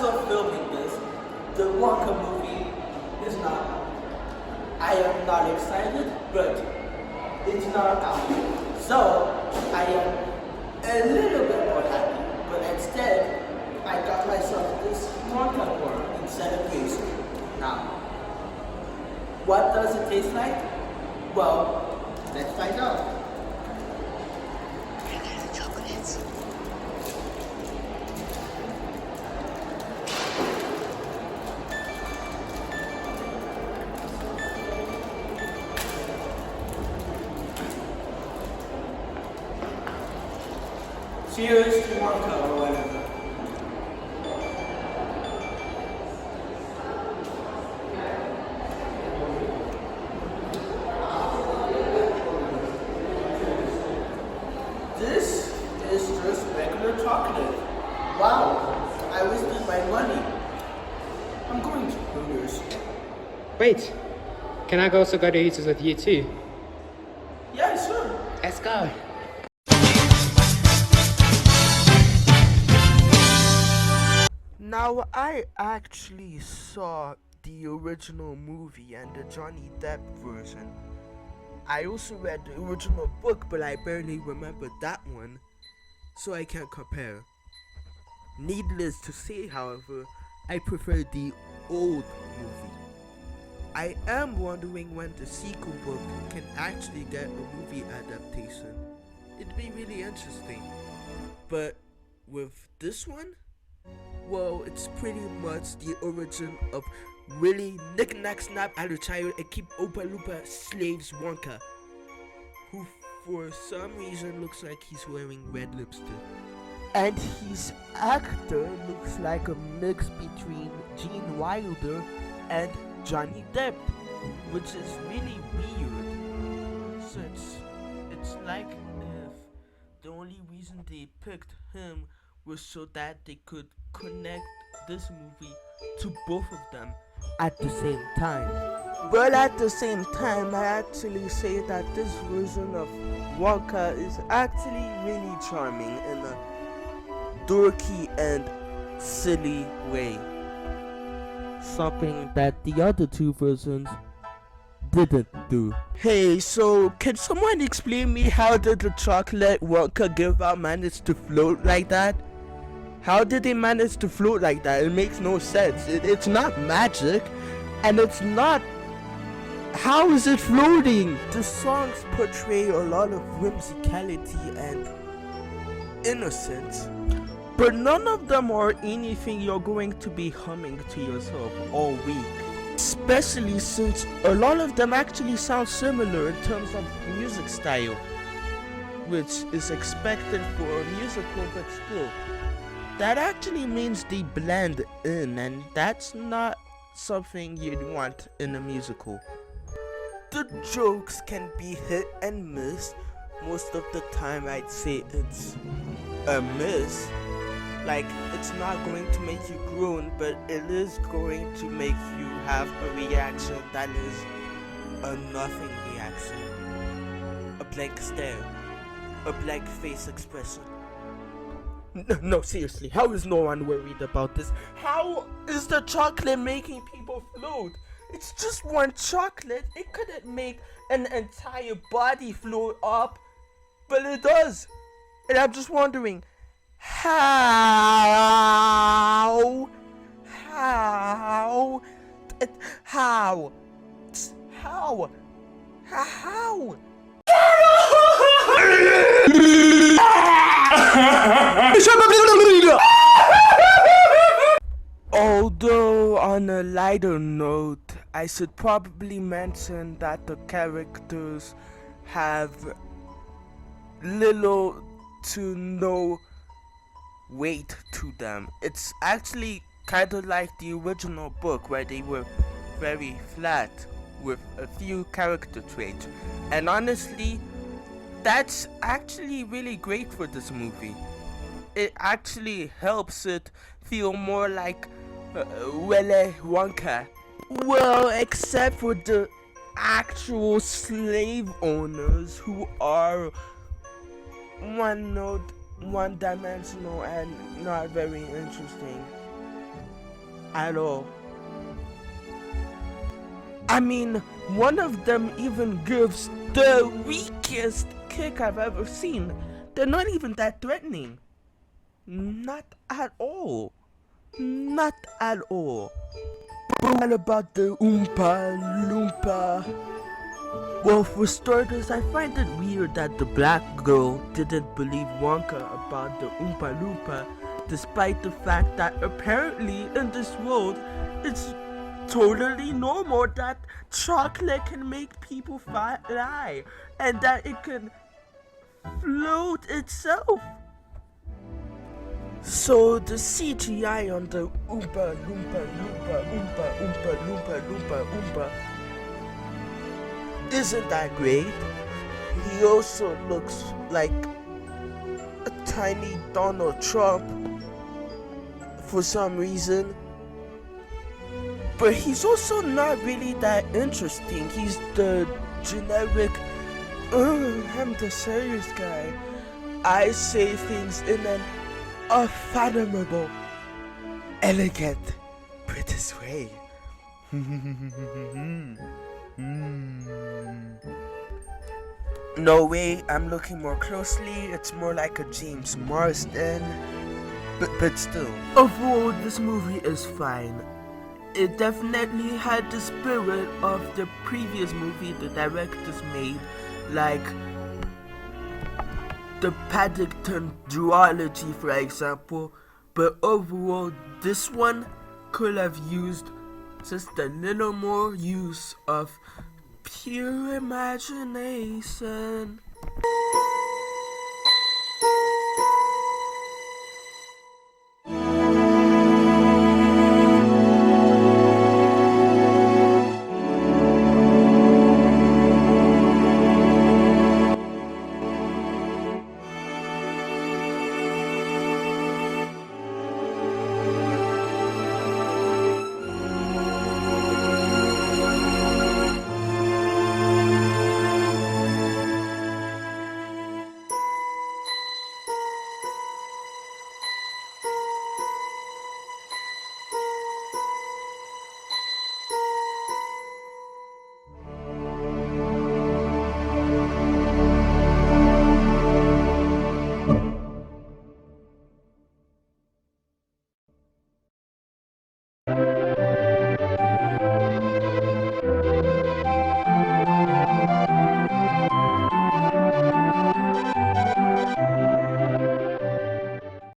of filming this, the Wonka movie is not. I am not excited, but it's not out. So I am a little bit more happy. But instead, I got myself this Wonka worm instead of music. Now, what does it taste like? Well, let's find out. Cheers to Wonka or whatever. This is just regular chocolate. Wow, I wasted my money. I'm going to Hooters. Wait, can I also go to Hooters with you too? Yeah, sure. Let's go. Now, I actually saw the original movie and the Johnny Depp version. I also read the original book, but I barely remember that one, so I can't compare. Needless to say, however, I prefer the old movie. I am wondering when the sequel book can actually get a movie adaptation. It'd be really interesting. But with this one, well, it's pretty much the origin of Willie Knick Knack Snap Out of Child and Keep Opa Loopa Slaves Wonka, who for some reason looks like he's wearing red lipstick. And his actor looks like a mix between Gene Wilder and Johnny Depp, which is really weird, since it's like if the only reason they picked him was so that they could connect this movie to both of them at the same time. But at the same time, I actually say that this version of Wonka is actually really charming in a dorky and silly way. Something that the other two versions didn't do. Hey, so can someone explain me how did the chocolate Wonka give out manage to float like that? How did they manage to float like that? It makes no sense. It's not magic, and it's not... How is it floating? The songs portray a lot of whimsicality and innocence, but none of them are anything you're going to be humming to yourself all week. Especially since a lot of them actually sound similar in terms of music style, which is expected for a musical, but still. That actually means they blend in, and that's not something you'd want in a musical. The jokes can be hit and miss. Most of the time I'd say it's a miss. Like, it's not going to make you groan, but it is going to make you have a reaction that is a nothing reaction. A blank stare. A blank face expression. No, seriously, how is no one worried about this? How is the chocolate making people float? It's just one chocolate. It couldn't make an entire body float up, but it does. And I'm just wondering, how? How? How? How? How? Although, on a lighter note, I should probably mention that the characters have little to no weight to them. It's actually kind of like the original book where they were very flat with a few character traits. And honestly, that's actually really great for this movie. It actually helps it feel more like Willy Wonka. Well, except for the actual slave owners who are one-dimensional and not very interesting. at all. I mean, one of them even gives the weakest kick I've ever seen. They're not even that threatening. Not at all. Not at all. But what about the Oompa Loompa? Well, for starters, I find it weird that the black girl didn't believe Wonka about the Oompa Loompa, despite the fact that apparently in this world, it's totally normal that chocolate can make people fly and that it can float itself. So the CGI on the Oompa Loompa Loompa Oompa Oompa Loompa Loompa Oompa isn't that great. He also looks like a tiny Donald Trump for some reason. But he's also not really that interesting. He's the generic, I'm the serious guy. I say things in an unfathomable, elegant, British way. No way, I'm looking more closely. It's more like a James Marsden. But still. Overall, this movie is fine. It definitely had the spirit of the previous movie the directors made, like the Paddington duology, for example. But overall, this one could have used just a little more use of pure imagination.